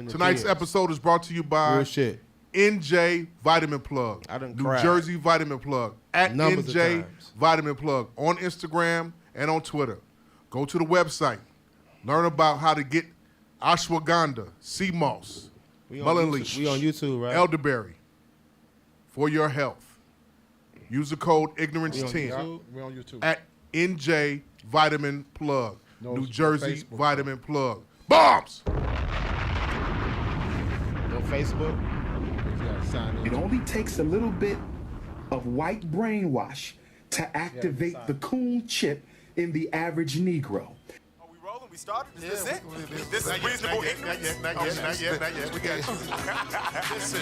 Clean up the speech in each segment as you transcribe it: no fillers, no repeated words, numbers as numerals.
Tonight's episode is brought to you by NJ Vitamin Plug. New Jersey Vitamin Plug. At NJ Vitamin Plug on Instagram and on Twitter. Go to the website. Learn about how to get ashwagandha, sea moss, mullein leaf. We on YouTube, right? Elderberry for your health. Use the code ignorance10 We're on YouTube. at NJ Vitamin Plug. New Jersey Vitamin Plug. Bombs! On Facebook. It only takes a little bit of white brainwash to activate the coon chip in the average Negro. Are we rolling? We started? Is this it? This is reasonable ignorance? Not yet. We got you.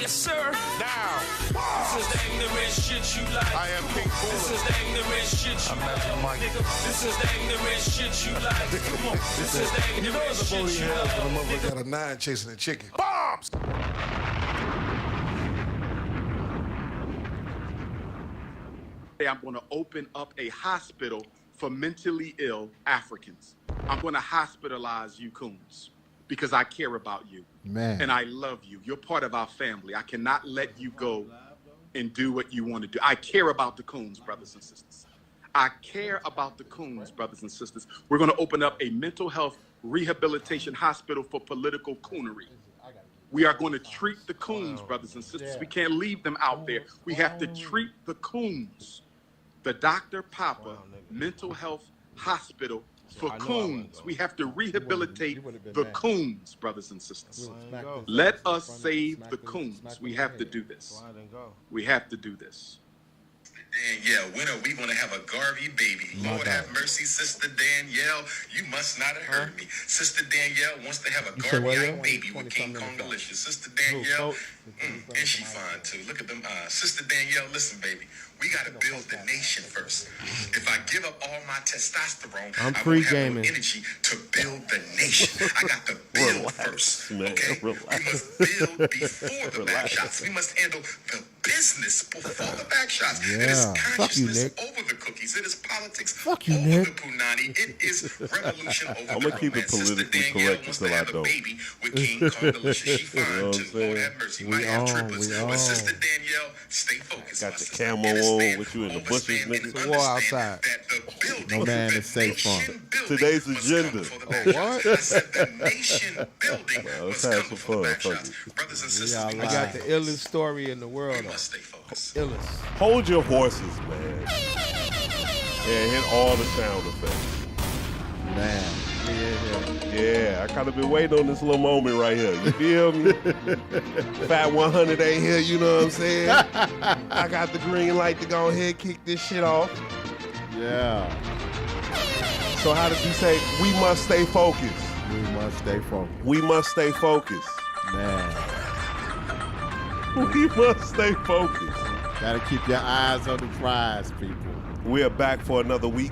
Yes, sir. Now. This is the ignorant shit you like. I am King This is Cooler. the ignorant shit you like. Nigga, this is the ignorant shit you like. Come on. This is the ignorant shit you like. The motherfucker got a 9 chasing a chicken. Bombs! I'm going to open up a hospital for mentally ill Africans. I'm going to hospitalize you coons because I care about you. Man. And I love you. You're part of our family. I cannot let you go and do what you want to do. I care about the coons, brothers and sisters. I care about the coons, brothers and sisters. We're going to open up a mental health rehabilitation hospital for political coonery. We are going to treat the coons, brothers and sisters. We can't leave them out there. We have to treat the coons. The Dr. Papa Mental Health Hospital for coons. We have to rehabilitate the coons, brothers and sisters. Let us save the coons. We have to do this. We have to do this. Danielle, when are we going to have a Garvey baby? Lord have mercy, Sister Danielle. You must not have heard me. Sister Danielle wants to have a Garvey baby with King Kong Delicious. Sister Danielle, and she fine too. Look at them eyes. Sister Danielle, listen, baby. We got to build the nation first. If I give up all my testosterone, I won't have no energy to build the nation. I got to build first, okay? We must build before the back shots. We must handle the business before the back shots. It is consciousness over the cookies. It is politics over the punani. It is revolution over I'm the gonna keep it romance. politically Sister Danielle correct wants until to I have a don't. baby with King Kong Delicious. She fine too. Lord have mercy. Might have trippers. But Sister Danielle, stay focused. Got my the sister. camo Understand, on with you in the bushes, understand, nigga. and War understand outside. that the building, No man the is safe from nation building Today's must come agenda. before the back shots. I said the nation building let's must have come some before the fun, back fuck shots. it. Brothers and sisters, I we got the illest story in the world. must stay focused. Illest. Hold your horses, man. Yeah, hit all the sound effects. Man. Yeah, I kind of been waiting on this little moment right here. You feel me? Fat 100 ain't here, you know what I'm saying? I got the green light to go ahead and kick this shit off. Yeah. So how does he say, we must stay focused? We must stay focused. We must stay focused. Man. We must stay focused. Gotta keep your eyes on the prize, people. We are back for another week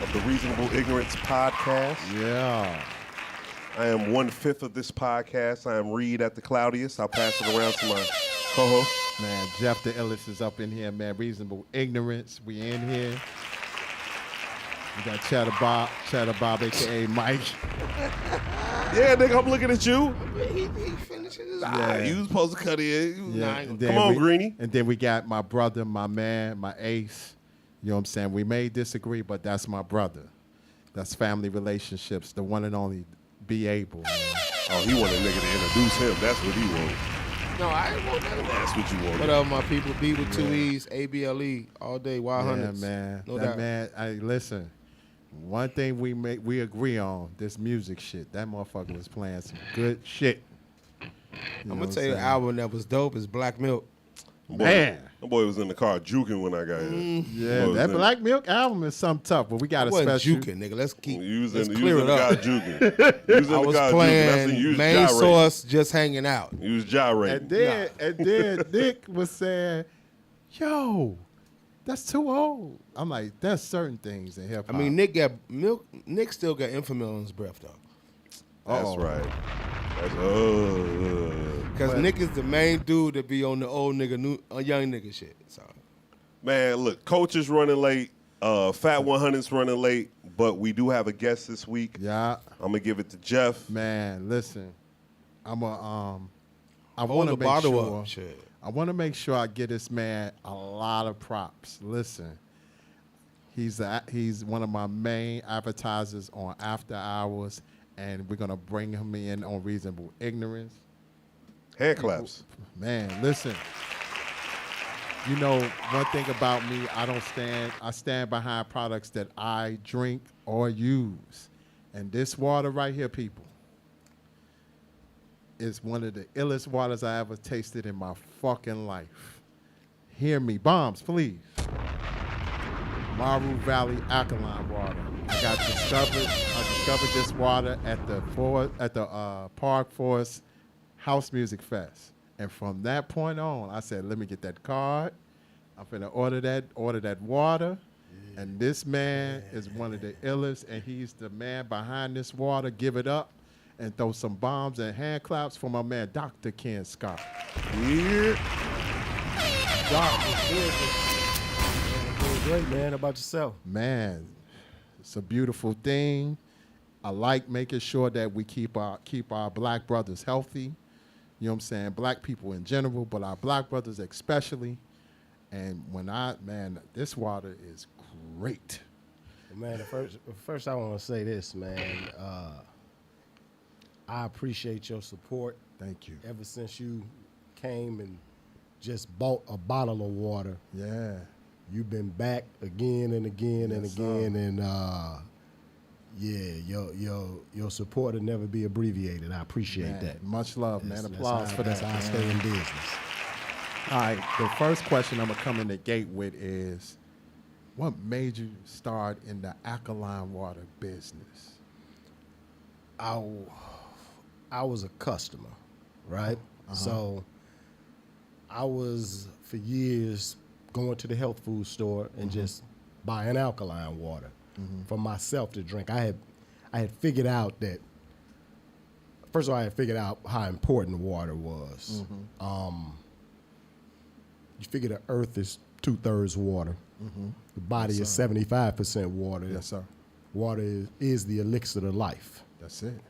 of the Reasonable Ignorance Podcast. Yeah. I am 1/5 of this podcast. I am Reed at the Cloudiest. I'll pass it around to my co-host. Man, Jeff the Illis is up in here, man. Reasonable Ignorance. We in here. We got Cheddar Bob, a.k.a. Mike. Yeah, nigga, I'm looking at you. He finishing his Yeah. You was supposed to cut in. Yeah, and then Come on, we- Greenie. And then we got my brother, my man, my ace. You know what I'm saying? We may disagree, but that's my brother. That's family relationships, the one and only Be Able. Man. Oh, he wanted a nigga to introduce him. That's what he wanted. No, I ain't want none of that. That's what you wanted. What up, my people? B with two E's, ABLE, all day, Yeah, Y100s. man. No that doubt. man, listen. One thing we agree on, this music shit. That motherfucker was playing some good shit. I'm gonna tell you the album that was dope is Black Milk. Man. My boy was in the car juking when I got here. Yeah, that Black Milk album is something tough, but we got I a wasn't special. juking, nigga. Let's keep. Let's clear it up. juking. You was in I the was car juking. I seen you playing was main gyrating. source, just hanging out. You was gyrating. And then Nick was saying, "Yo, that's too old." I'm like, "There's certain things in hip I hop." mean, Nick got milk. Nick still got Enfamil in his breath though, That's right. That's because Nick is the main dude that be on the old nigga, young nigga shit. So Man, look, Coach is running late. Fat 100's running late, but we do have a guest this week. Yeah. I'm going to give it to Jeff. Man, listen. I want to make sure. Up. Shit. I want to make sure I get this man a lot of props. Listen, he's one of my main advertisers on After Hours, and we're gonna bring him in on Reasonable Ignorance. Hand claps. Man, listen. You know, one thing about me, I stand behind products that I drink or use. And this water right here, people, is one of the illest waters I ever tasted in my fucking life. Hear me. Bombs, please. Maru Valley Alkaline Water. I discovered this water at the Park Forest House Music Fest. And from that point on, I said, let me get that card. I'm finna order that water. Yeah. And this man is one of the illest, and he's the man behind this water. Give it up and throw some bombs and hand claps for my man, Dr. Ken Scott. Yeah. Doc, doing great, man. How about yourself? Man, it's a beautiful thing. I like making sure that we keep our black brothers healthy. You know what I'm saying? Black people in general, but our black brothers especially. And this water is great. Man, first I want to say this, man. I appreciate your support. Thank you. Ever since you came and just bought a bottle of water. Yeah. You've been back again and again and again, and your support will never be abbreviated. I appreciate that. Much love, man. Applause for that. That's how I stay in business. All right, the first question I'm gonna come in the gate with is, what made you start in the alkaline water business? I was a customer, right? So I was for years going to the health food store and just buying alkaline water for myself to drink. I had figured out that, first of all, I had figured out how important water was. You figure the earth is 2/3 water. The body is 75% water. Yes, sir. Water is the elixir to life. That's it.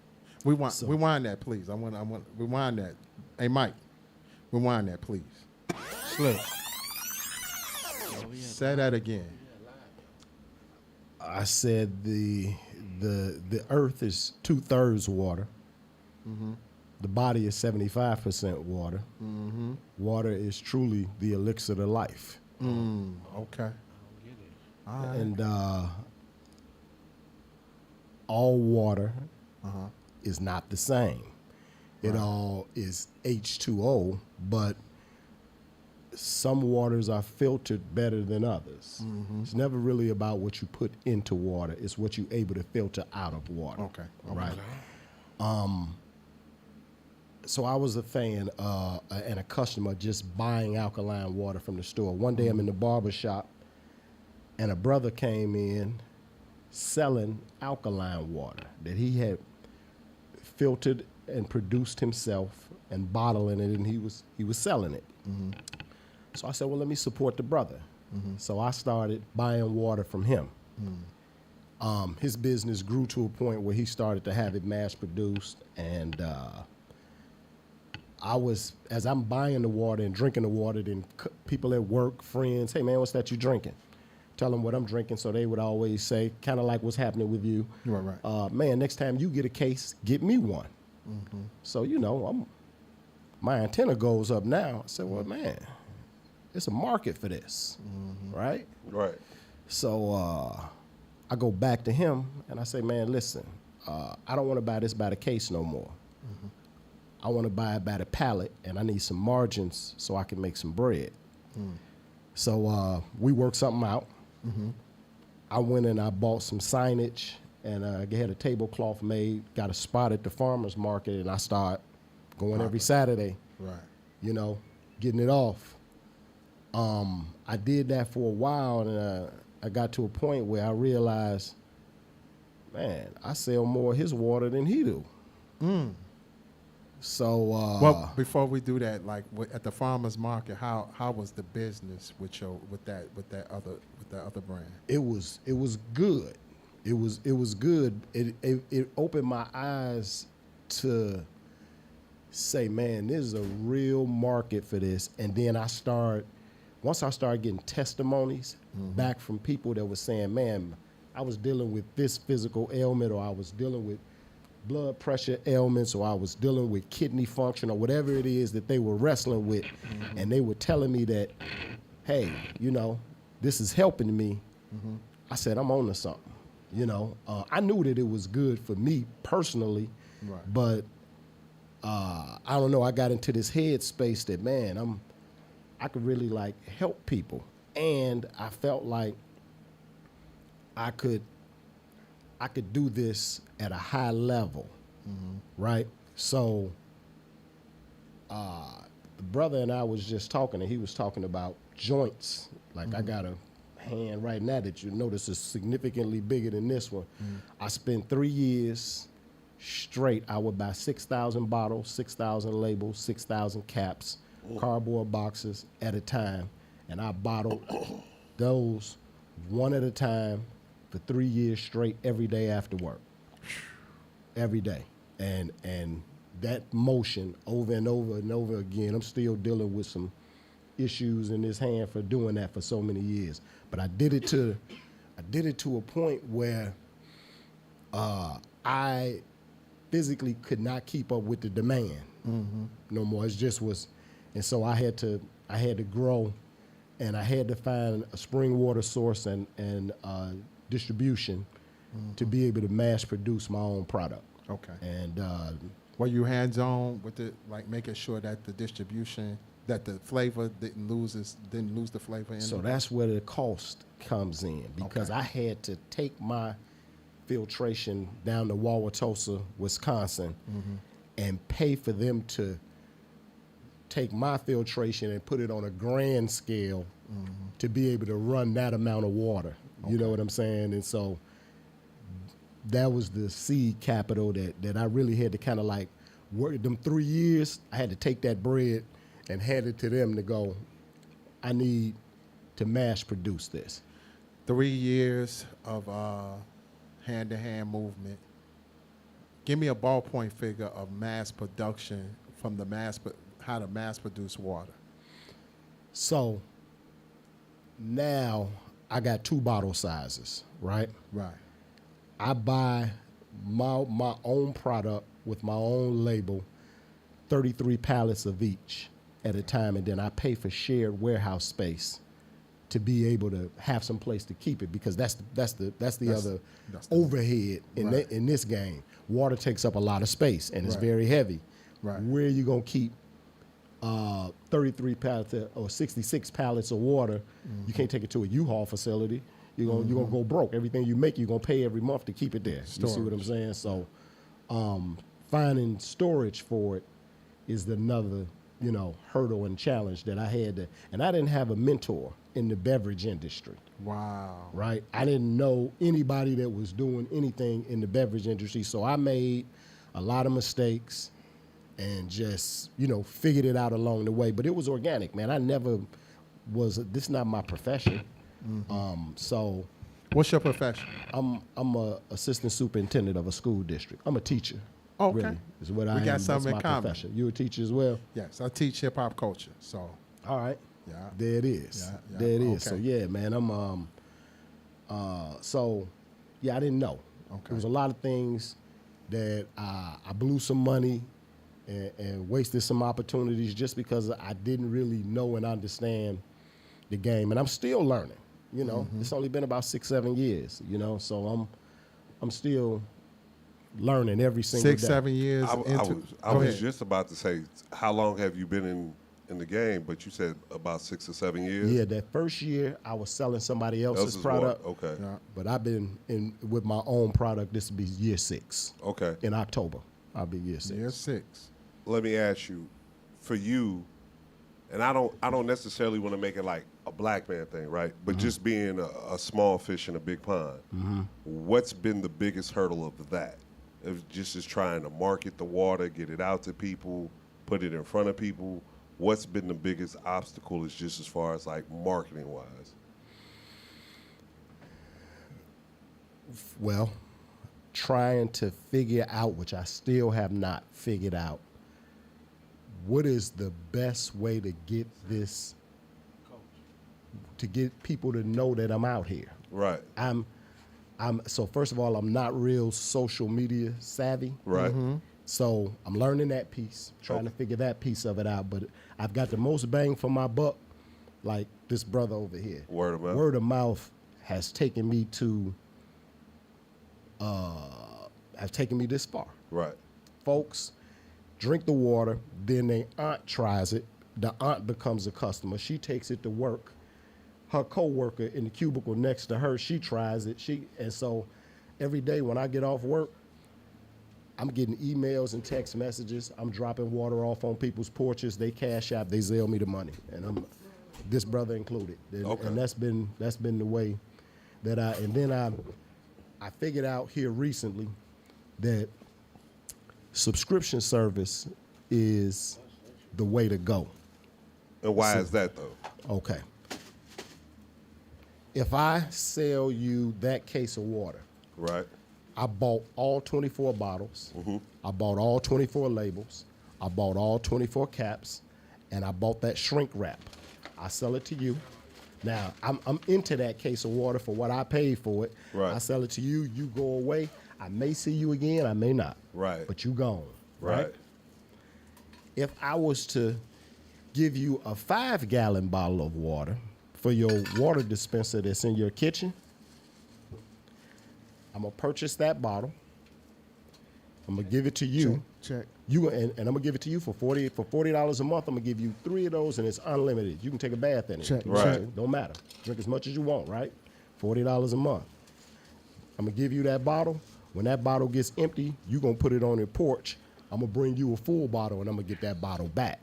Rewind that, please. I want rewind that. Hey, Mike, rewind that, please. Slick. Say that again. I said the earth is 2/3 water. The body is 75% water. Water is truly the elixir to life. Okay. All right. And all water is not the same. It all is H2O, but some waters are filtered better than others. It's never really about what you put into water. It's what you're able to filter out of water. Okay. Right. So I was a fan and a customer just buying alkaline water from the store. One day I'm in the barber shop, and a brother came in selling alkaline water that he had filtered and produced himself and bottling it, and he was selling it. So I said, well, let me support the brother. So I started buying water from him. His business grew to a point where he started to have it mass produced, and as I'm buying the water and drinking the water, then people at work, friends, hey man, what's that you drinking? Tell them what I'm drinking, so they would always say, kind of like what's happening with you. Right. Man, next time you get a case, get me one. So, my antenna goes up now. I said, well, man, it's a market for this, right? Right. So I go back to him, and I say, man, listen, I don't want to buy this by the case no more. I want to buy it by the pallet, and I need some margins so I can make some bread. So we worked something out. I went and I bought some signage, and I had a tablecloth made, got a spot at the farmer's market, and I started going every Saturday, getting it off. I did that for a while, and I got to a point where I realized, man, I sell more of his water than he do. So, well, before we do that, like at the farmers market, how was the business with that other brand? It was good. It was good. It opened my eyes to say, man, this is a real market for this. And then once I started getting testimonies back from people that were saying, man, I was dealing with this physical ailment, or I was dealing with blood pressure ailments, or I was dealing with kidney function, or whatever it is that they were wrestling with. And they were telling me that, hey, you know, this is helping me. I said, I'm on to something. You know, I knew that it was good for me personally, but I don't know. I got into this head space that, man, I could really like help people, and I felt like I could do this at a high level, right? So the brother and I was just talking, and he was talking about joints. Like I got a hand right now that you notice is significantly bigger than this one. I spent 3 years straight. I would buy 6,000 bottles, 6,000 labels, 6,000 caps, cardboard boxes at a time, and I bottled those one at a time for 3 years straight, every day after work, every day, and that motion over and over and over again. I'm still dealing with some issues in this hand for doing that for so many years, but I did it to a point where I physically could not keep up with the demand no more. It just was, and so I had to grow, and I had to find a spring water source and distribution to be able to mass produce my own product. Okay. And were you hands-on with it, like making sure that the distribution, that the flavor didn't lose the flavor in it? So that's where the cost comes in, because I had to take my filtration down to Wauwatosa, Wisconsin, and pay for them to take my filtration and put it on a grand scale to be able to run that amount of water. You know what I'm saying? And so that was the seed capital that I really had to kind of like work. Them 3 years, I had to take that bread and hand it to them to go, I need to mass produce this. 3 years of hand-to-hand movement. Give me a ballpoint figure of mass production from how to mass produce water. So now I got 2 bottle sizes, right? Right. I buy my own product with my own label, 33 pallets of each at a time, and then I pay for shared warehouse space to be able to have some place to keep it, because that's the other overhead in this game. Water takes up a lot of space, and it's very heavy. Right. Where are you gonna keep 33 pallets or 66 pallets of water? You can't take it to a U-Haul facility. You're gonna go broke. Everything you make, you're gonna pay every month to keep it there. You see what I'm saying? So finding storage for it is another, hurdle and challenge that I had to, and I didn't have a mentor in the beverage industry. Wow. Right? I didn't know anybody that was doing anything in the beverage industry, so I made a lot of mistakes and just, figured it out along the way. But it was organic, man. I never was, this is not my profession. So what's your profession? I'm a assistant superintendent of a school district. I'm a teacher. Oh, okay. Really, is what I am. We got something in That's my common. profession. You a teacher as well? Yes, I teach hip hop culture. So all right. Yeah. There it is. Yeah, there it is. okay. So yeah, man, I'm I didn't know. Okay. There was a lot of things that I blew some money and wasted some opportunities just because I didn't really know and understand the game, and I'm still learning. It's only been about 6-7 years. So I'm still learning every single day. 6-7 years. I was just about to say, how long have you been in the game? But you said about 6 or 7 years. Yeah, that first year I was selling somebody else's product. Okay. Yeah. But I've been with my own product. This will be year 6. Okay. In October, I'll be year 6. Year 6. Let me ask you, for you, and I don't necessarily want to make it like a black man thing, right? But just being a small fish in a big pond, what's been the biggest hurdle of that? If just is trying to market the water, get it out to people, put it in front of people. What's been the biggest obstacle, is just as far as like marketing wise? Well, trying to figure out, which I still have not figured out, what is the best way to get this, to get people to know that I'm out here. Right. So first of all, I'm not real social media savvy. Right. So I'm learning that piece, trying to figure that piece of it out. But I've got the most bang for my buck, like this brother over here. Word of mouth. Word of mouth has taken me to, this far. Right. Folks drink the water, then their aunt tries it. The aunt becomes a customer. She takes it to work. Her coworker in the cubicle next to her, she tries it. And so every day when I get off work, I'm getting emails and text messages. I'm dropping water off on people's porches. They cash out, they Zelle me the money, and this brother included. Okay. And that's been the way that I figured out here recently that subscription service is the way to go. And why is that though? Okay. If I sell you that case of water, right? I bought all 24 bottles. I bought all 24 labels. I bought all 24 caps, and I bought that shrink wrap. I sell it to you. Now, I'm into that case of water for what I paid for it. Right. I sell it to you. You go away. I may see you again. I may not. Right. But you gone. Right. If I was to give you a 5-gallon bottle of water for your water dispenser that's in your kitchen, I'm gonna purchase that bottle. I'm gonna give it to you. Check. And I'm gonna give it to you for $40 a month. I'm gonna give you 3 of those, and it's unlimited. You can take a bath in it. Check. Right. Don't matter. Drink as much as you want. Right. $40 a month. I'm gonna give you that bottle. When that bottle gets empty, you gonna put it on your porch. I'm gonna bring you a full bottle, and I'm gonna get that bottle back.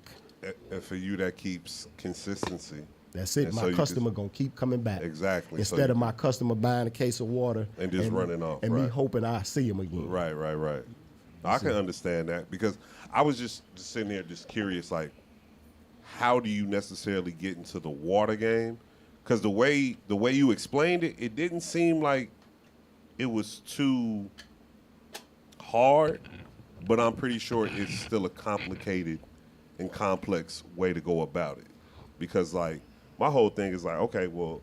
And for you, that keeps consistency. That's it. And My so you customer gonna keep coming back. Exactly. Instead of my customer buying a case of water and just running off, and me right. hoping I see him again. Right. I can understand that because I was just sitting there just curious, like, how do you necessarily get into the water game? Because the way you explained it, it didn't seem like it was too hard, but I'm pretty sure it's still a complicated and complex way to go about it. Because, like, my whole thing is like, okay, well,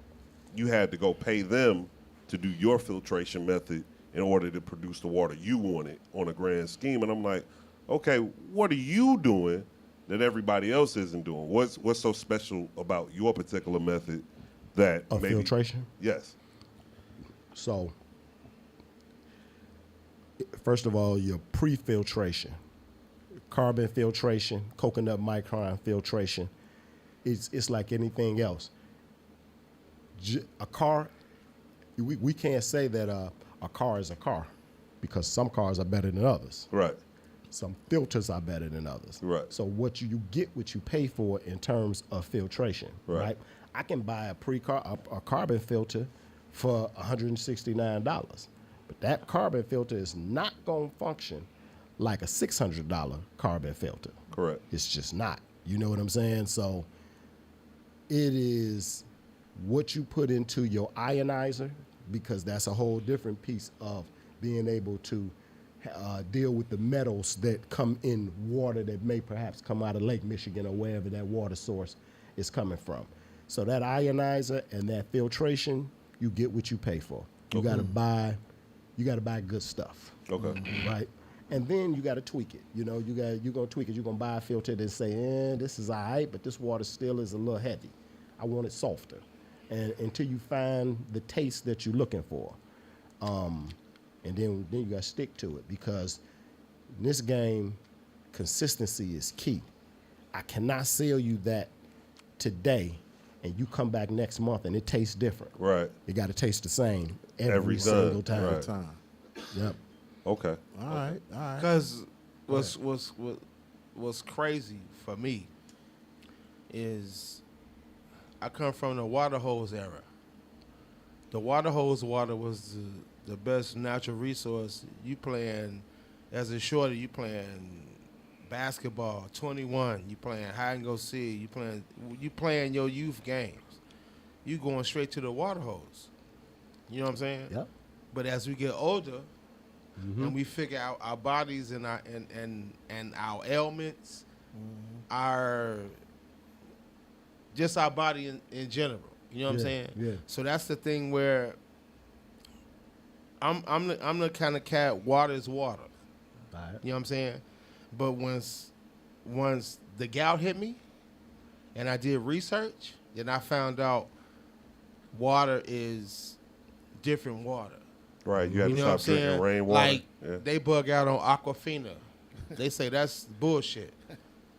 you had to go pay them to do your filtration method in order to produce the water you wanted on a grand scheme. And I'm like, okay, what are you doing that everybody else isn't doing? What's so special about your particular method that Of filtration? Yes. So, first of all, your pre-filtration, carbon filtration, coconut micron filtration, it's like anything else. A car, we can't say that a car is a car because some cars are better than others. Right. Some filters are better than others. Right. So what you get what you pay for in terms of filtration. Right. I can buy a carbon filter for $169, but that carbon filter is not going to function like a $600 carbon filter. Correct. It's just not. You know what I'm saying? So it is what you put into your ionizer, because that's a whole different piece of being able to deal with the metals that come in water that may perhaps come out of Lake Michigan or wherever that water source is coming from. So that ionizer and that filtration, you get what you pay for. You gotta buy good stuff. Okay. Right? And then you gotta tweak it. You know, you're gonna tweak it. You're gonna buy a filter and say, this is all right, but this water still is a little heavy. I want it softer. And until you find the taste that you're looking for. And then you got to stick to it, because in this game, consistency is key. I cannot sell you that today and you come back next month and it tastes different. Right. It got to taste the same every single time. Right. Yep. Okay. All right. Because what's crazy for me is I come from the water hose era. The water hose water was the best natural resource. You playing, as a shorty, you playing basketball, 21, you playing hide and go seek, you playing your youth games. You going straight to the water hose. You know what I'm saying? Yep. But as we get older, and we figure out our bodies and our ailments, just our body in general. You know what I'm saying? Yeah. So that's the thing where I'm the kind of cat. Water is water. Right. You know what I'm saying? But once the gout hit me, and I did research, then I found out water is different water. Right, you have to know what I'm stop drinking saying? rainwater. Like they bug out on Aquafina. They say that's bullshit.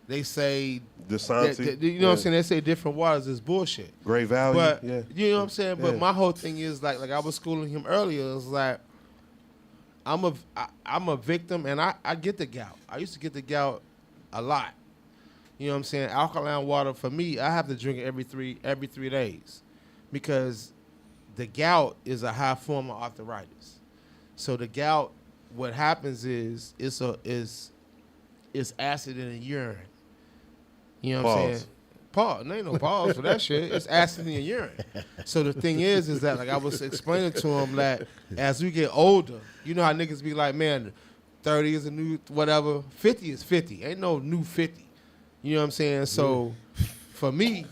They say Desanti. you know what I'm saying? They say different waters is bullshit. Great Value. But yeah. you know what I'm saying? But Yeah. my whole thing is like I was schooling him earlier. It's like I'm a victim, and I get the gout. I used to get the gout a lot. You know what I'm saying? Alkaline water for me, I have to drink it every 3 days, because the gout is a high form of arthritis. So the gout, what happens is it's acid in the urine. You know what I'm saying? Pause. There ain't no pause for that shit. It's acid in your urine. So the thing is that like I was explaining to him that as we get older, you know how niggas be like, man, 30 is a new whatever, 50 is 50. Ain't no new 50. You know what I'm saying? So for me,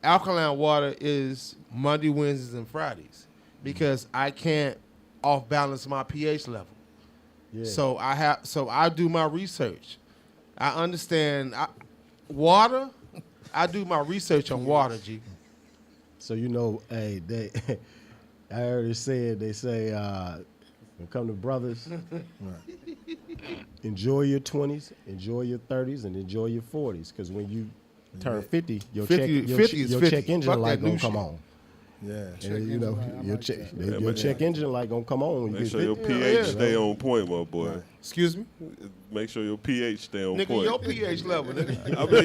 alkaline water is Monday, Wednesdays, and Fridays, because I can't off balance my pH level. Yeah. So I do my research. I understand water. I do my research on water, G. So you know, hey, I already said they say when it come to brothers, enjoy your 20s, enjoy your 30s, and enjoy your 40s, because when you turn 50, your 50 check engine Fuck light that new gonna come shit. on. Yeah. And, you know, your check engine light gonna come on when you Make get sure your 50. pH stay on point, my boy. Excuse me? Make sure your pH stay on Nigga, point. your pH level, nigga. I mean,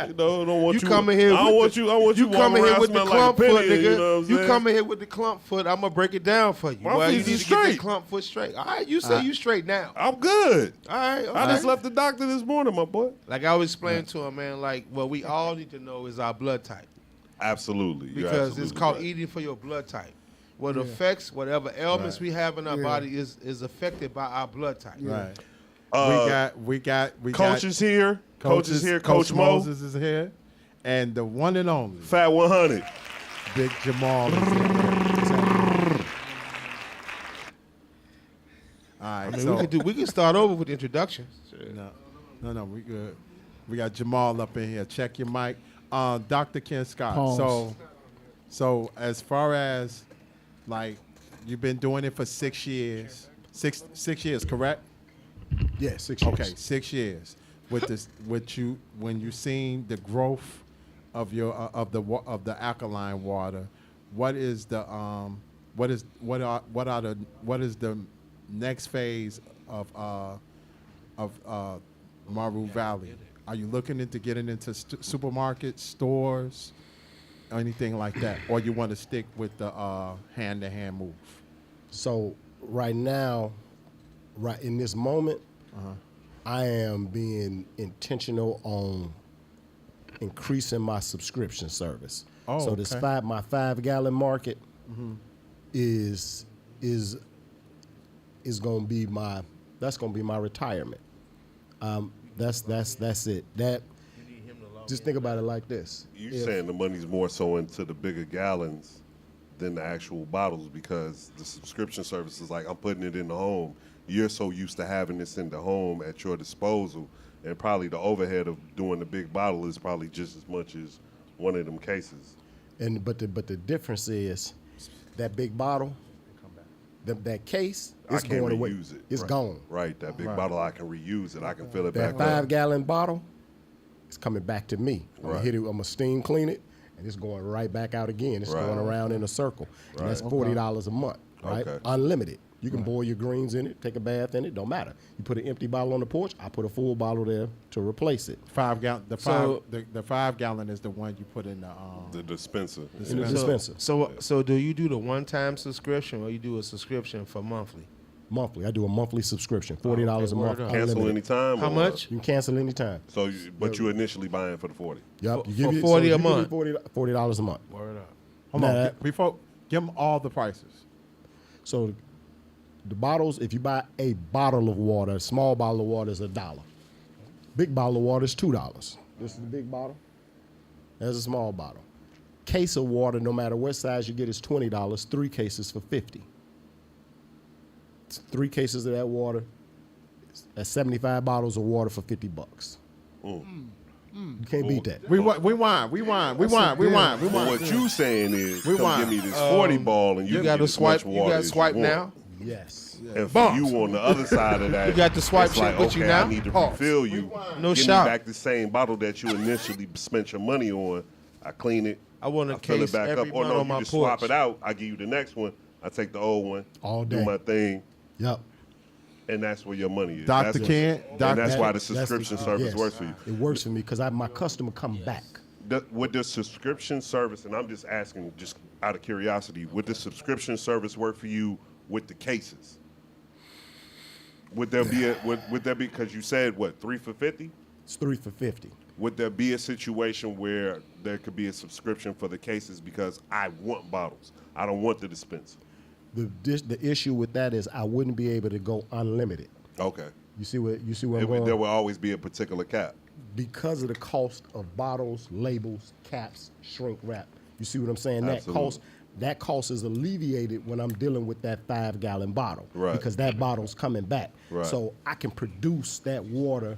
you don't want you. Come in here. I want you. I want you. Come in here with the clump foot, nigga. You know what I'm You saying? come in here with the clump foot. I'm gonna break it down for you. My Well, you feet need is to get that straight. clump foot straight. All right, you say you straight now. I'm good. All right, I just left the doctor this morning, my boy. Like I was explaining to him, man. Like what we all need to know is our blood type, Absolutely. You're because absolutely it's called right. eating for your blood type. What affects whatever ailments we have in our body is affected by our blood type. Right. We got Coach is here. Coach is here. Coach Mo. Moses is here, and the one and only Fat 100. Big Jamal is here. All right, I mean, so we can start over with the introductions. no, we good. We got Jamal up in here. Check your mic. Dr. Ken Scott. Pause. So as far as like you've been doing it for 6 years. 6 years, correct? Yeah, 6 years. Okay, 6 years. With this, when you seen the growth of your of the alkaline water, what is the next phase of Maru Valley? Are you looking into getting into supermarkets, stores, or anything like that, or you want to stick with the hand-to-hand move? So right now, right in this moment, I am being intentional on increasing my subscription service. Oh, so this okay. my 5-gallon market is gonna be my retirement. That's it. That just think about it like this. You saying the money's more so into the bigger gallons than the actual bottles, because the subscription service is like, I'm putting it in the home. You're so used to having this in the home at your disposal, and probably the overhead of doing the big bottle is probably just as much as one of them cases. But the difference is that big bottle, that case, it's I can't going away. reuse it. It's Right. gone. Right, that big bottle, I can reuse it. I can fill it That back up. 5-gallon bottle is coming back to me. I'm Right. gonna hit it. I'm gonna steam clean it, and it's going right back out again. It's Right. going around in a circle, and that's Right. $40 a month, right? Okay. Unlimited. You can boil your greens in it, take a bath in it. Don't matter. You put an empty bottle on the porch. I put a full bottle there to replace it. 5 gallon. The So- 5-gallon is the one you put in The dispenser. In the dispenser. So do you do the one-time subscription, or you do a subscription for monthly? Monthly. I do a monthly subscription, $40 a month. Word up. Cancel unlimited. anytime? How or- much? You can cancel anytime. So, but you initially buying for the 40. Yep. For 40 a month. $40 a month. Word up. Hold Now on. that- Before, give them all the prices. So the bottles, if you buy a bottle of water, a small bottle of water is $1. Big bottle of water is $2. This is the big bottle. There's a small bottle. Case of water, no matter what size you get, is $20. 3 cases for $50. It's 3 cases of that water. That's 75 bottles of water for $50. You can't beat that. We want. But what you saying is, come give me this 40 ball and you got to as swipe. much You water got to as swipe you want. now. Yes. And for you on the other side of that, You got to swipe it's shit like, with you okay, now? I need to refill you. No Give shot. me back the same bottle that you initially spent your money on. I clean it. I want a fill it case back every up. Or month no, on my you just swap porch. it out. I give you the next one. I take the old one. All Do day. my thing. Yep. And that's where your money is. Dr. That's Ken, and Dr. that's why the That's subscription service yes. works for you. It works for me because my customer come back. Would the subscription service, and I'm just asking, just out of curiosity, would the subscription service work for you with the cases? Would there be would there be, because you said what, 3 for $50? It's 3 for $50. Would there be a situation where there could be a subscription for the cases because I want bottles, I don't want the dispenser? The issue with that is I wouldn't be able to go unlimited. Okay. You see where I'm going? There will always be a particular cap. Because of the cost of bottles, labels, caps, shrink wrap. You see what I'm saying? Absolutely. That cost is alleviated when I'm dealing with that 5-gallon bottle. Right. Because that bottle's coming back. Right. So I can produce that water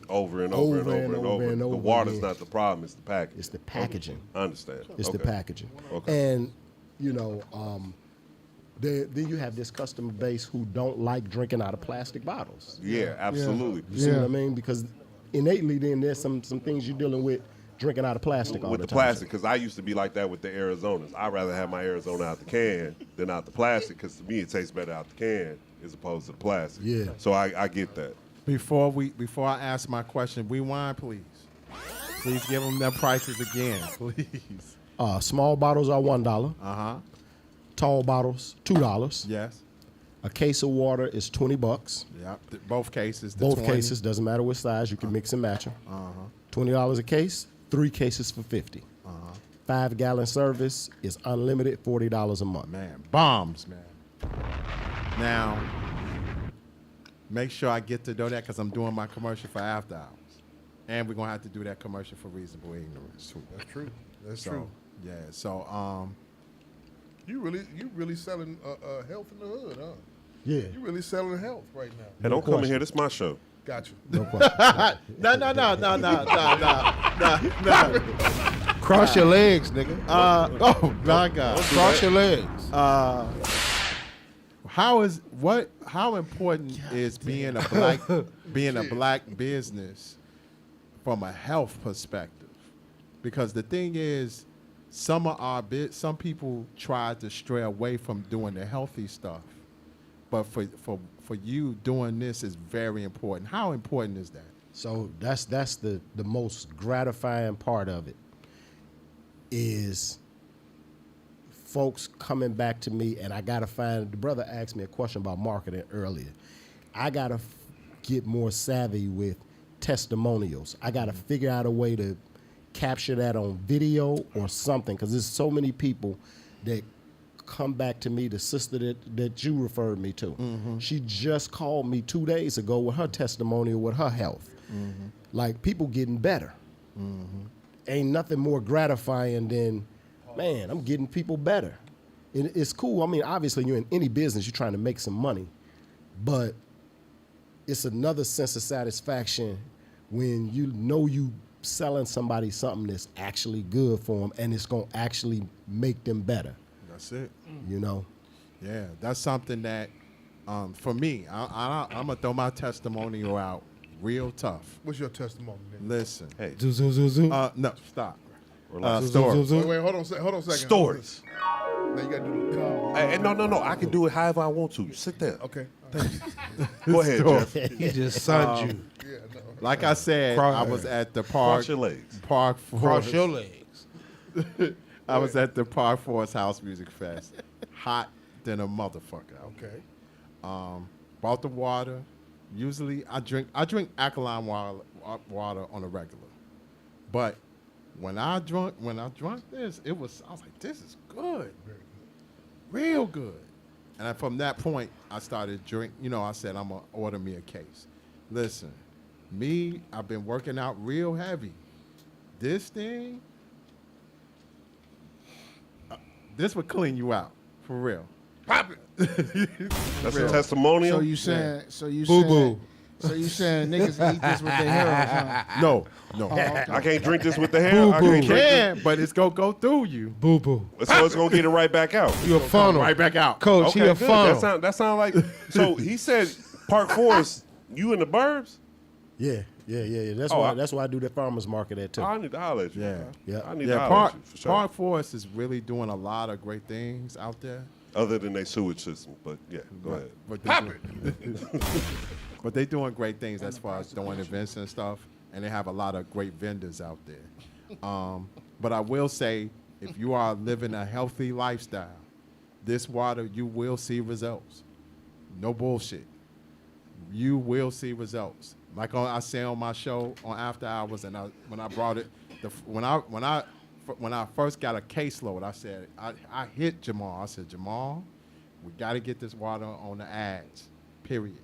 over and over and over. The water's again. not the problem, it's the packaging. It's the packaging. I understand. It's the Okay. packaging. Okay. And, you know, then you have this customer base who don't like drinking out of plastic bottles. Yeah, absolutely. You see what I mean? Because innately then there's some things you're dealing with drinking out of plastic all With the the time. plastic, because I used to be like that with the Arizonas. I'd rather have my Arizona out the can than out the plastic, because to me it tastes better out the can as opposed to the plastic. Yeah. So I get that. Before I ask my question, rewind, please. Please give them their prices again, please. Small bottles are $1. Tall bottles $2. Yes. A case of water is $20. Yep. Both cases. Both cases, doesn't matter what size, you can mix and match them. $20 a case, 3 cases for $50. 5-gallon service is unlimited, $40 a month. Man, bombs, man. Now, make sure I get to do that because I'm doing my commercial for After Hours. And we're going to have to do that commercial for Reasonable Ignorance, too. That's true. That's So, true. Yeah, so, You really selling health in the hood, huh? Yeah. You really selling health right now. Hey, don't come in here. This is my show. Got you. No question. no. Cross your legs, nigga. Oh, my God. Cross your legs. How important is being a black business from a health perspective? Because the thing is, some people try to stray away from doing the healthy stuff, but for you doing this is very important. How important is that? So that's the most gratifying part of it is folks coming back to me, and I gotta find. The brother asked me a question about marketing earlier. I gotta get more savvy with testimonials. I gotta figure out a way to capture that on video or something, because there's so many people that come back to me. The sister that you referred me to, she just called me 2 days ago with her testimonial with her health. Like, people getting better. Ain't nothing more gratifying than, man, I'm getting people better. It's cool. I mean, obviously you're in any business, you're trying to make some money, but it's another sense of satisfaction when you know you selling somebody something that's actually good for them and it's going to actually make them better. That's it. You know? Yeah, that's something that, for me, I'm going to throw my testimonial out real tough. What's your testimony, nigga? Listen. Hey, No, stop. stories. Wait, hold on a second. Stories. Now you got to do the call. Hey, no. I can do it however I want to. Sit there. Okay. Go ahead, Jeff. He just sunned you. Yeah, no. Like I said, I was at the park. Cross your legs. Park Cross Forest. your legs. I was at the Park Forest House Music Fest. Hot than a motherfucker. Okay. Bought the water. Usually I drink alkaline water on a regular. But when I drunk this, I was like, this is good. Real good. And from that point, I started drink. I said, I'm going to order me a case. Listen, Me, I've been working out real heavy. This thing, this would clean you out for real. Pop it. That's a testimonial. So you saying? So you saying niggas eat this with their hair on? Huh? No. Okay. I can't drink this with the hair. Boo I boo. can't drink Can, but it's gonna go through you. Boo boo. So it's gonna get it right back out. You a funnel. Right back out. Coach, he a good. funnel. That sound like. So he said, Park Forest. You in the burbs? Yeah. That's Oh, why. That's why I do the farmers market at too. I need to holler at you. Yeah. man. Yeah. I need to holler Park, at you for sure. Park Forest is really doing a lot of great things out there. Other than their sewage system, but yeah, go ahead. But Pop it. But they're doing great things as far as doing events and stuff, and they have a lot of great vendors out there. But I will say, if you are living a healthy lifestyle, this water, you will see results. No bullshit. You will see results. Like I say on my show on After Hours, and when I brought it, when I first got a caseload, I said, I hit Jamal. I said, Jamal, we got to get this water on the ads, period.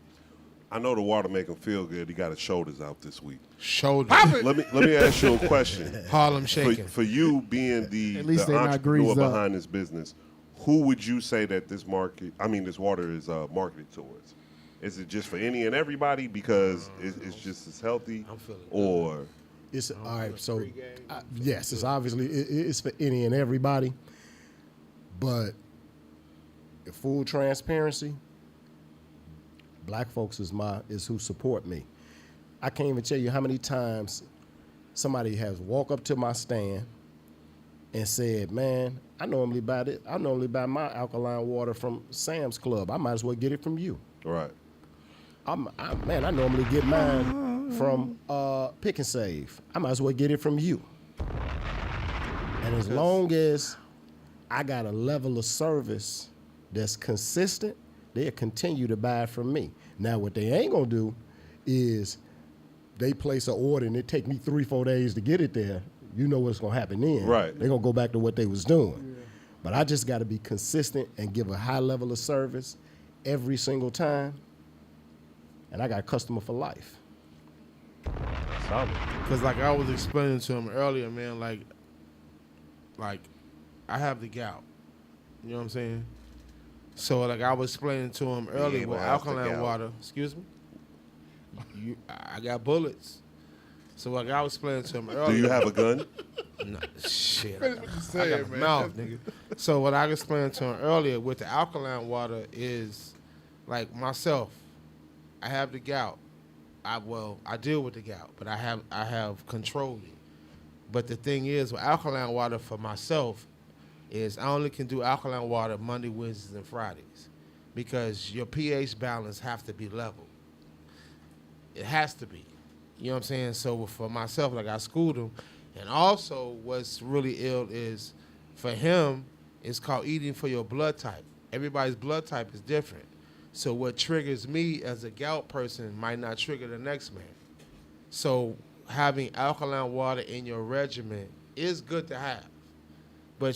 I know the water make him feel good. He got his shoulders out this week. Shoulders. Let me ask you a question. Harlem shaking. For you being the least they not entrepreneur greased up. behind this business, who would you say that this water is marketed towards? Is it just for any and everybody because it's just as healthy, or It's all right. So yes, it's obviously it's for any and everybody. But in full transparency, black folks is who support me. I can't even tell you how many times somebody has walked up to my stand and said, "Man, I normally buy my alkaline water from Sam's Club. I might as well get it from you." right? I normally get mine from Pick and Save. I might as well get it from you. And as long as I got a level of service that's consistent, they'll continue to buy from me. Now, what they ain't gonna do is they place an order and it take me 3-4 days to get it there. You know what's gonna happen then. Right. They're gonna go back to what they was doing. Yeah. But I just gotta be consistent and give a high level of service every single time. And I got a customer for life. Because like I was explaining to him earlier, man, like I have the gout. You know what I'm saying? So like I was explaining to him earlier with alkaline water. Excuse me? I got bullets. So like I was explaining to him earlier. Do you have a gun? No, shit. I got a mouth, nigga. So what I explained to him earlier with the alkaline water is like myself. I have the gout. I deal with the gout, but I have controlled it. But the thing is, with alkaline water for myself, is I only can do alkaline water Monday, Wednesdays, and Fridays, because your pH balance have to be level. It has to be. You know what I'm saying? So for myself, like I schooled him, and also what's really ill is for him, it's called eating for your blood type. Everybody's blood type is different. So what triggers me as a gout person might not trigger the next man. So having alkaline water in your regimen is good to have, but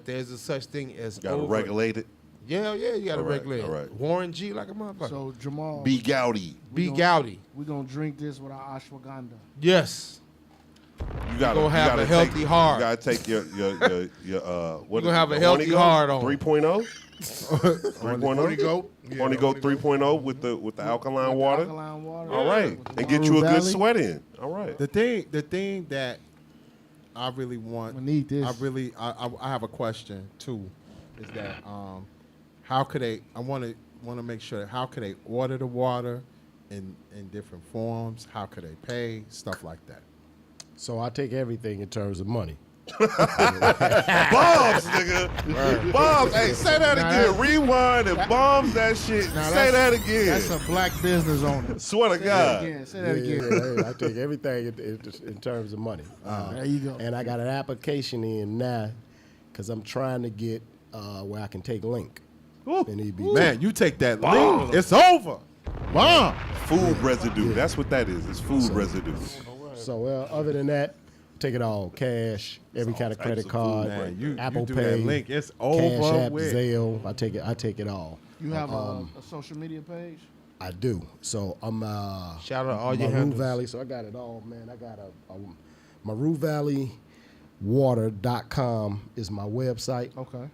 there's a such thing as Got to regulate it. Yeah, you got to regulate all it. right. Warren G like a motherfucker. So Jamal, Be gouty. Be gouty. We're gonna drink this with our ashwagandha. Yes. You gotta have a healthy heart. You gotta take your what? You're gonna have a healthy heart on 3.0. 3.0. Only go 3.0 with the alkaline water. Alkaline water. All right, and get you a good sweat in. All right. The thing that I really want, We need this. I have a question too, is that how could they? I want to make sure how could they order the water in different forms? How could they pay stuff like that? So I take everything in terms of money. Bombs, nigga. Bombs. Hey, say that again. Rewind and bomb that shit. Say that again. That's a black business owner. Swear to God. Say that again. Yeah, I take everything in terms of money. There you go. And I got an application in now because I'm trying to get where I can take Link. And EBT. Man, you take that link, it's over. Bomb. Food residue. That's what that is. It's food residue. So other than that, take it all. Cash, every kind of credit card, Man, Apple you do Pay, that link, it's Cash over App, with. Zelle. I take it all. You have a social media page? I do. So I'm shout out all your Maru handles. Valley. So I got it all, man. I got a MaruValleyWater.com is my website. Okay.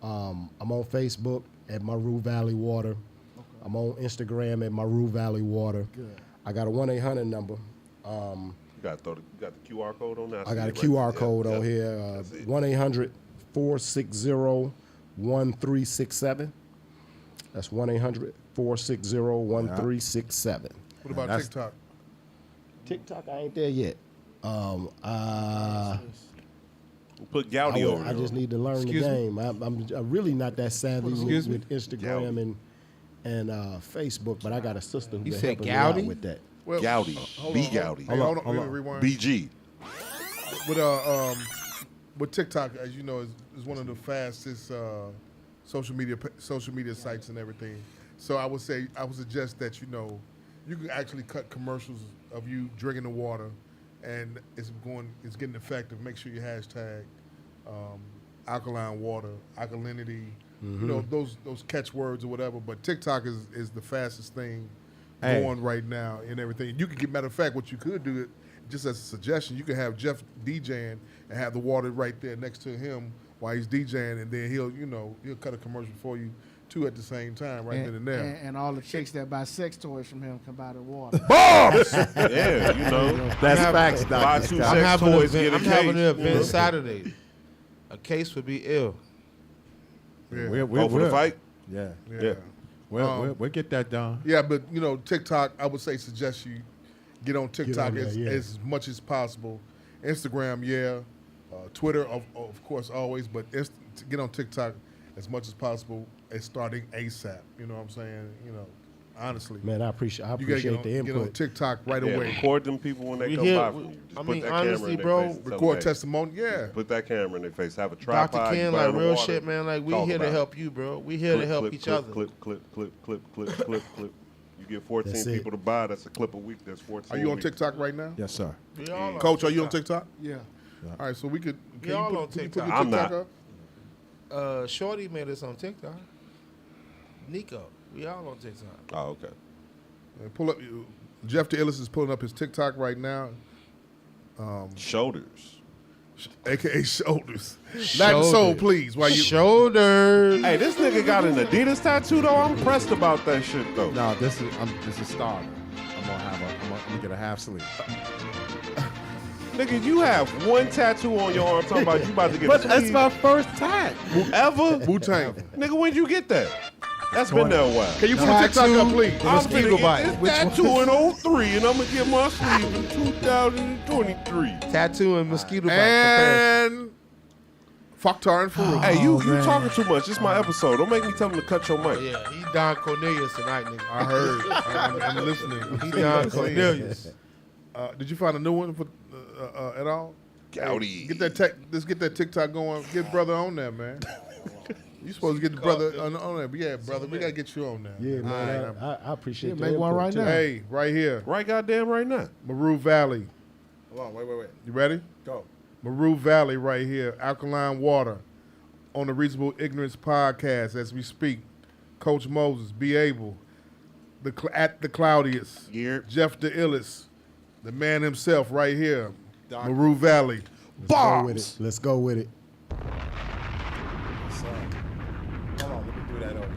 I'm on Facebook at Maru Valley Water. Okay. I'm on Instagram at Maru Valley Water. Good. I got a 1-800 number. You got the QR code on that? I got a QR code on here. 1-800-460-1367. That's 1-800-460-1367. What about TikTok? TikTok, I ain't there yet. Put Gowdy over I there. just need to learn the game. I'm really not that savvy with Instagram and Facebook, but I got a sister who You can said help me out Gowdy? with that. Well, Gowdy. B Gowdy. Hold on. Rewind. BG. With TikTok, as you know, is one of the fastest social media sites and everything. So I would suggest that you can actually cut commercials of you drinking the water, and it's getting effective. Make sure you hashtag alkaline water, alkalinity, those catchwords or whatever. But TikTok is the fastest thing going right now and everything. You could get, matter of fact, what you could do, just as a suggestion, you could have Jeff DJing and have the water right there next to him while he's DJing, and then he'll cut a commercial for you too at the same time, right then and there. And all the chicks that buy sex toys from him can buy the water. Bombs! Yeah, That's facts, buy Dr. two Scott. sex toys, get a I'm having an case. event Saturday. A case would be ill. Yeah. For the fight? Yeah. Yeah. We'll get that done. Yeah, but TikTok, I would suggest you get on TikTok on there, as much as possible. Instagram, Twitter, of course, always, but get on TikTok as much as possible. It's starting ASAP. You know what I'm saying? Honestly, Man, I appreciate you gotta the get on input. TikTok right Yeah, away. record them people when they come by from you. Just put that camera honestly, in their bro, face and tell Record them, testimony. Yeah. Put that camera in their face. Have a tripod. Dr. Ken, you like burn the real water, shit, man. Like we talk here to about help it. you, bro. We here to help each other. Clip. You get 14 That's it. people to buy. That's a clip a week. That's 14. Are you on weeks. TikTok right now? Yes, sir. We all Coach, are you on TikTok? Yeah. All right, so we could. We all on Can you put TikTok. your I'm TikTok not. up? Shorty made us on TikTok. Nico, we all on TikTok. Oh, okay. Pull up. Jeff the Illis is pulling up his TikTok right now. Shoulders. AKA shoulders. Latin soul, please. While you Shoulders. Hey, this nigga got an Adidas tattoo though. I'm pressed about that shit though. No, this is starter. I'm gonna get a half sleeve. Nigga, you have one tattoo on your arm talking about you about to get But a that's sleeve. my first time. Ever? Wu-Tang. Nigga, when'd you get that? That's been there a while. Can you put a TikTok up, please? I'm finna get this tattoo in 03 and I'm gonna get my sleeve in 2023. Tattoo and mosquito bite comparison. And Fakhtar and Farouk. Hey, you talking too much. This is my episode. Don't make me tell him to cut your mic. Yeah, he Don Cornelius tonight, nigga. I heard. I'm listening. He Don Cornelius. Did you find a new one for at all? Gowdy. Let's get that TikTok going. Get brother on there, man. You supposed to get the brother on there. But yeah, brother, we gotta get you on there. Yeah, man. I appreciate the make one input, right too. now. Hey, right here, Right goddamn right now. Maru Valley. Hold on, wait. You ready? Go. Maru Valley right here, alkaline water, on the Reasonable Ignorance podcast as we speak. Coach Moses, Be Able, at the Cloudiest, Jeff the Illis, the man himself right here, Maru Valley. Bombs. Let's go with it. Hold on, let me do that over.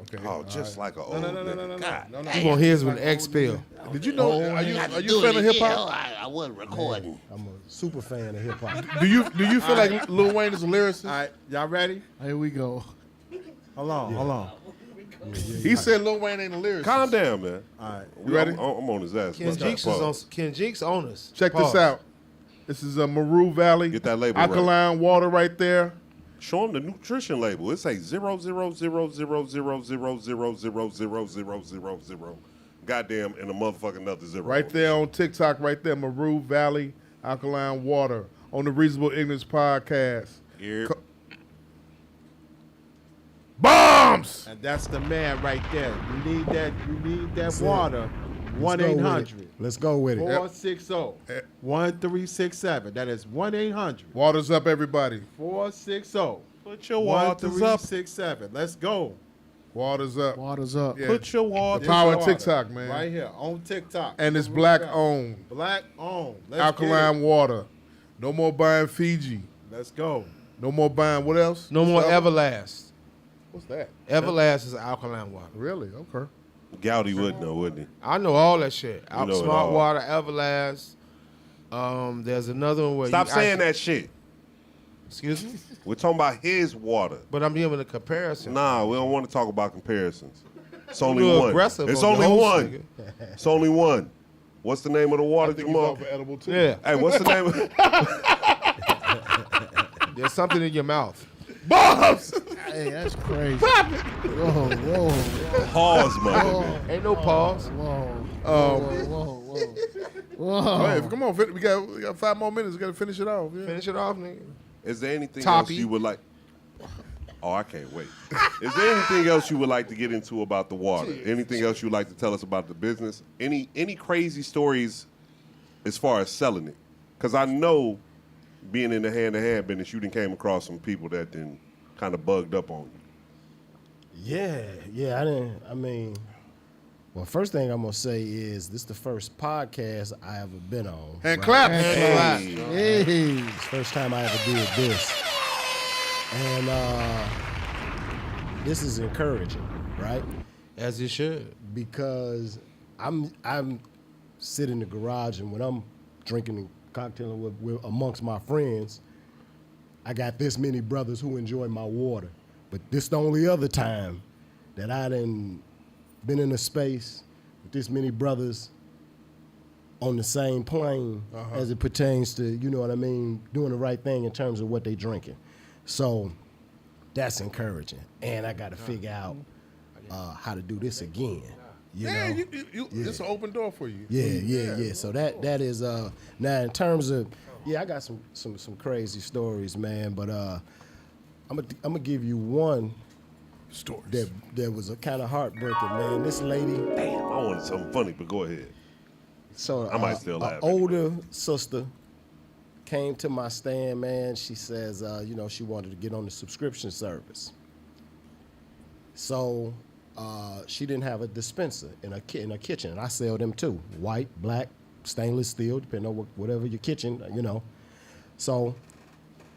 Okay. Oh, just like an old No. nigga. You want his with an X pill. Did you know? Are you a fan of hip hop? I wasn't recording. I'm a super fan of hip hop. Do you feel like Lil Wayne is a lyricist? All right, y'all ready? Here we go. Hold on. He said Lil Wayne ain't a lyricist. Calm down, man. All right. You ready? I'm on his ass. Ken Jinx is on. Ken Jinx on us. Check this out. This is a Maru Valley. Get that label alkaline water right there. Show him the nutrition label. It say 0.0000000000000. Goddamn, and a motherfucking another zero. Right there on TikTok, right there, Maru Valley alkaline water on the Reasonable Ignorance podcast. Yeah. Bombs! And that's the man right there. You need that That's it. water. Let's go with 1-800. it. Let's go with it. 460-1367. That is 1-800. Waters up, everybody. 460. Put your waters up. 1367. Let's go. Water's up. Water's up. Yeah. Put your water. The power of Water. TikTok, man. Right here on TikTok. And it's Look black out. owned. Black owned. Let's Alkaline water. No more buying Fiji. get it. Let's go. No more buying what else? No more What's the other- Everlast. What's that? Everlast is alkaline water. Really? Okay. Gowdy would know, wouldn't he? I know all that shit. You know it Smart all. water, Everlast. There's another one where Stop you saying actually- that shit. Excuse me? We're talking about his water. But I'm giving a comparison. Nah, we don't want to talk about comparisons. It's only little one. aggressive It's on only the host, one. nigga. It's only one. What's the name of the water, I think he's Jamal? off of edible too. Yeah. Hey, what's the name of There's something in your mouth. Bobs! Hey, that's crazy. Whoa. Pause, mother? Ain't no pause. Whoa. Hey, come on, we got 5 more minutes. We got to finish it off. Yeah. Finish it off, nigga. Is there anything Toppy. else you would like? Oh, I can't wait. Is there anything else you would like to get into about the water? Anything else you'd like to tell us about the business? Any crazy stories as far as selling it? Because I know, being in the hand-to-hand business, you done came across some people that then kind of bugged up on you. Yeah. Well, first thing I'm gonna say is this is the first podcast I ever been on. And right? clap. Hey. It's the first time I ever did this. And this is encouraging, right? As it should. Because I'm sitting in the garage, and when I'm drinking and cocktailing with amongst my friends, I got this many brothers who enjoy my water. But this the only other time that I done been in a space with this many brothers on the same plane as it pertains to, you know what I mean, doing the right thing in terms of what they drinking. So that's encouraging. And I got to figure out how to do this again. You know? It's an open door for you. Yeah. So that is now in terms of I got some crazy stories, man. But I'm gonna give you one story that was a kind of heartbreaking, man. This lady. Damn, I wanted something funny, but go ahead. So I might still laugh. An older sister came to my stand, man. She says, she wanted to get on the subscription service. So she didn't have a dispenser in her kitchen, and I sell them too. White, black, stainless steel, depending on whatever your kitchen, So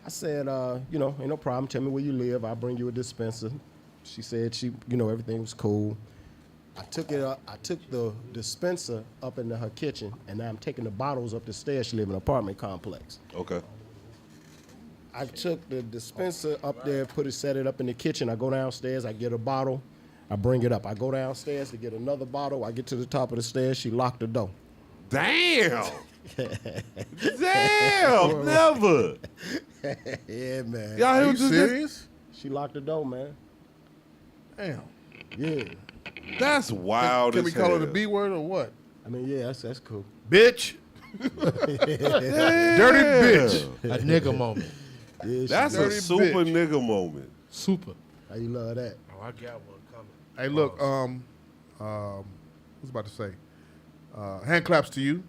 I said, ain't no problem. Tell me where you live. I'll bring you a dispenser. She said everything was cool. I took the dispenser up into her kitchen, and now I'm taking the bottles up the stairs. She live in an apartment complex. Okay. I took the dispenser up there, set it up in the kitchen. I go downstairs, I get a bottle, I bring it up. I go downstairs to get another bottle. I get to the top of the stairs. She locked the door. Damn. Damn, never. Yeah, man. Y'all Are you serious? She locked the door, man. Damn. Yeah. That's wild. Can we as call hell. it a B word or what? I mean, yeah, that's cool. Bitch. Dirty bitch. A nigga moment. Yeah, That's a dirty super bitch. nigga moment. Super. How you love that? Oh, I got one coming. Hey, look, what's about to say? Hand claps to you.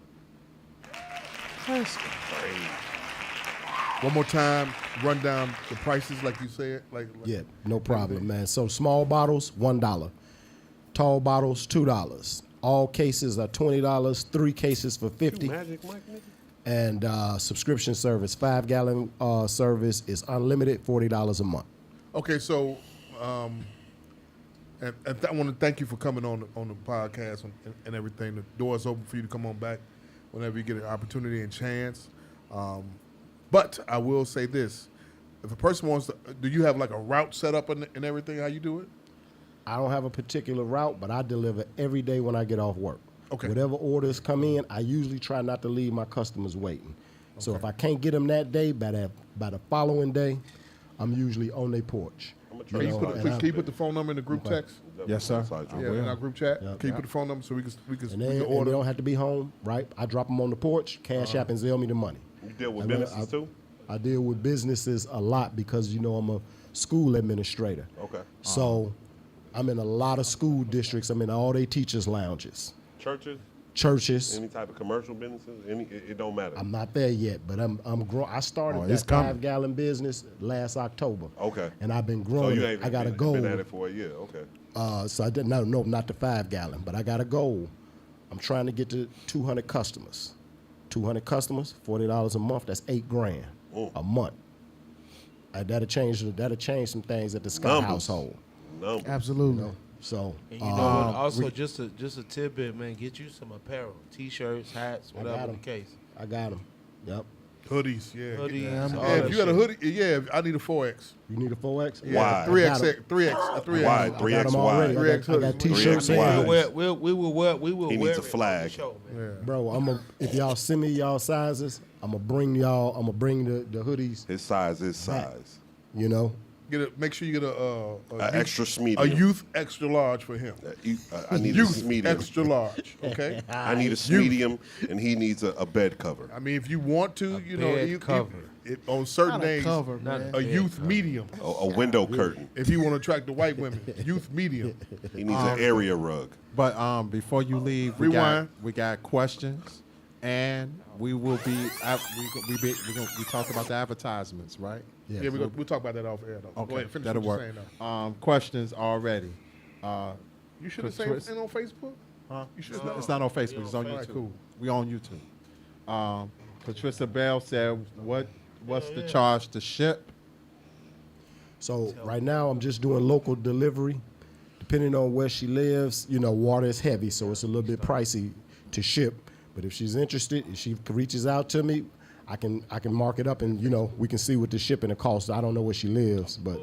That's crazy. One more time, run down the prices like you said. Yeah, no problem, man. So small bottles, $1. Tall bottles, $2. All cases are $20. 3 cases for $50. Magic Mike, nigga. And subscription service, 5-gallon service is unlimited, $40 a month. Okay, so I want to thank you for coming on the podcast and everything. The door is open for you to come on back whenever you get an opportunity and chance. But I will say this: if a person wants to, do you have like a route set up and everything? How you do it? I don't have a particular route, but I deliver every day when I get off work. Okay. Whatever orders come in, I usually try not to leave my customers waiting. So if I can't get them that day, by the following day, I'm usually on their porch. Can you put the phone number in the group text? Yes, sir. Yeah, in our group chat. Can you put the phone number so we can And they don't have to be home, right? I drop them on the porch, cash app, and Zelle me the money. You deal with businesses too? I deal with businesses a lot because, I'm a school administrator. Okay. So I'm in a lot of school districts. I'm in all their teachers' lounges. Churches? churches. Any type of commercial businesses? It don't matter. I'm not there yet, but I'm growing. I started that 5-gallon business last October. Okay. And I've been growing. So you ain't I got a goal. been at it for a year. Okay. So I didn't. No, not the 5-gallon, but I got a goal. I'm trying to get to 200 customers. 200 customers, $40 a month. That's $8,000 a month. That'll change some things at the Scott household. Absolutely. You know? So and you know what? Also, just a tidbit, man. Get you some apparel, t-shirts, hats, whatever the case. I got them. Yep. Hoodies, yeah. Hoodies. If you got a hoodie, yeah, I need a 4X. You need a 4X? Yeah, 3X. Why? 3X wide. 3X I got t-shirts. We will He needs a flag. Show, man. Bro, if y'all send me y'all sizes, I'm gonna bring the hoodies. His size is size. You know. Make sure you get a extra medium. A youth extra large for him. I need youth a medium. extra large. Okay. I need a medium, and he needs a bed cover. I mean, if you want to, you cover. On certain days, cover, man. a youth medium. A window curtain. If you want to attract the white women, youth medium. He needs an area rug. But before you leave, we got questions, and we will be. We talked about the advertisements, right? Yeah, we'll talk about that off air though. Okay, Go ahead, finish that'll what work. you're saying, though. Questions already. You should have said it on Facebook. Huh? You should. It's not on Facebook. It's on YouTube. Right, cool. We on YouTube. Patricia Bell said, "What's the charge to ship?" So right now I'm just doing local delivery. Depending on where she lives, water is heavy, so it's a little bit pricey to ship. But if she's interested, if she reaches out to me, I can mark it up, and we can see what the shipping and cost. I don't know where she lives, but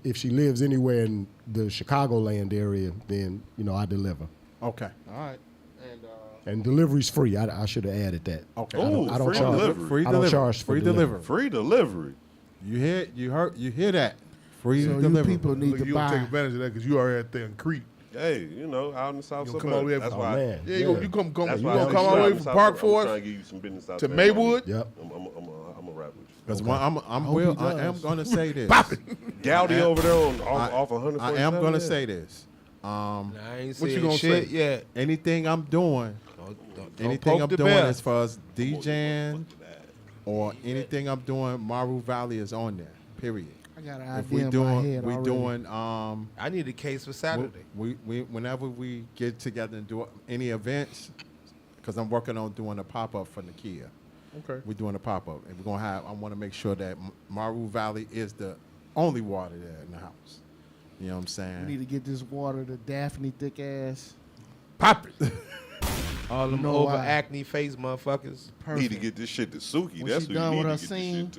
if she lives anywhere in the Chicagoland area, then I deliver. Okay. All right. And delivery's free. I should have added that. Okay. I don't free charge. delivery. I don't charge for delivery. Free delivery. You hear that? Free So delivery. you people need to You buy. take advantage of that because you already out there in Crete. Hey, out in the south You suburbs. come all the way That's from- why. man. Yeah, you come That's you why gonna I'm come all the way in from South Park I'm Forest trying to give you some business out to there. Maywood. Yep. I'm a rap with you. Because I am going to say this. Gowdy over there off 147. I am going to say this. I ain't What you saying gonna shit say? yet. Anything I'm doing, Don't poke the bear. as far as DJing or anything I'm doing, Maru Valley is on there. Period. I got an If idea in my head we already. doing I need a case for Saturday. we whenever we get together and do any events, because I'm working on doing a pop-up for Nakia. Okay. We're doing a pop-up, and we're gonna have. I want to make sure that Maru Valley is the only water there in the house. You know what I'm saying? We need to get this water to Daphne thick ass. Pop it. All them know over why. acne face motherfuckers. Need to get this shit to Suki. When That's she who done you with need her to get scene, this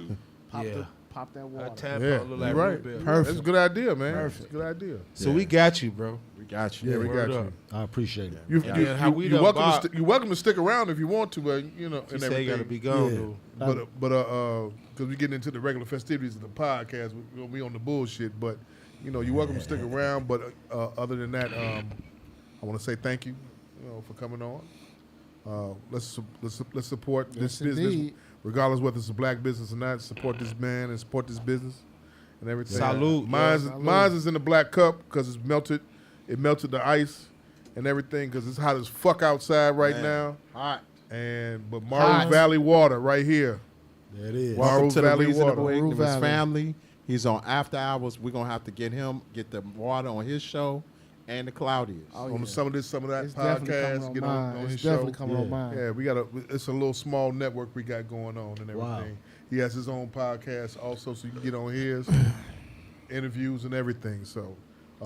shit to. Pop that water. Yeah, look you're like right. Rubio. That's a good idea, man. Perfect. It's a good idea. So we got you, bro. We got you. Yeah, we got Word you. I appreciate it. You're welcome to stick around if you want to, but She and say you everything. gotta be gone, though. But because we getting into the regular festivities of the podcast, we on the bullshit. But you're welcome to stick around. But other than that, I want to say thank you, for coming on. Let's support this business, indeed. regardless whether it's a black business or not. Support this man and support this business and everything. Salute, Mine's is in the black cup because it's melted. It melted the ice and everything because it's hot as fuck outside right now. Hot. But Maru Valley water right here. There it is. Welcome Maru to the Valley Reasonable Water. Ignorance Valley. family. He's on After Hours. We're gonna have to get the water on his show and the Cloudiest. On some of that It's definitely coming podcast, on get mine. on his It's show. definitely coming on mine. Yeah, it's a little small network we got going on and everything. Wow. He has his own podcast also, so you can get on his interviews and everything. So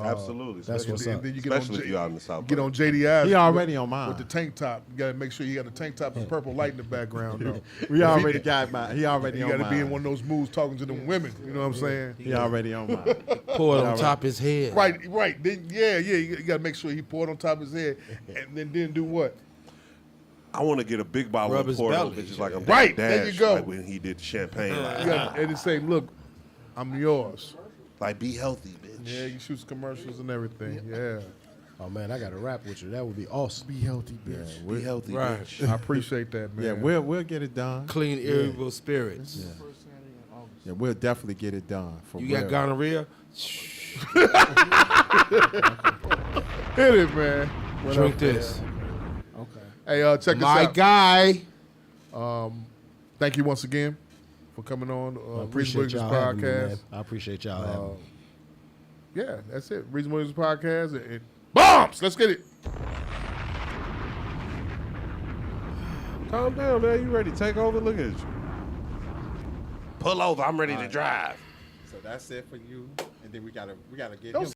Absolutely. That's what's Especially- up. Then you get especially on if you're out in the south. Get on JDI. He already on mine. with the tank top. You got to make sure you got the tank top and purple light in the background. Though. We already got mine. He already You on got to mine. be in one of those moods talking to them women. You know what I'm saying? He already on mine. Pour it on top of his head. Right. Then you got to make sure he poured on top of his head, and then do what? I want to get a big bottle Rub of his pour belly. bitches like I'm Right, Dash, there you go. like when he did champagne. And it say, "Look, I'm yours." Like, be healthy, bitch. Yeah, you shoot commercials and everything. Yeah. Oh man, I got to rap with you. That would be awesome. Be healthy, bitch. Be healthy, Right. bitch. I appreciate that, man. Yeah, we'll get it done. Clean, irritable spirits. Yeah, we'll definitely get it done. For You got real. gonorrhea? Hit it, man. Drink this. Hey, check this My out. guy. Thank you once again for coming on I Reasonable appreciate Ignorance y'all having me, Podcast. man. I appreciate y'all having me. Yeah, that's it. Reasonable Ignorance Podcast. And bombs! Let's get it. Calm down, man. You ready to take over? Look at you. Pull over. I'm ready to drive. So that's it for you. And then we gotta get Don't him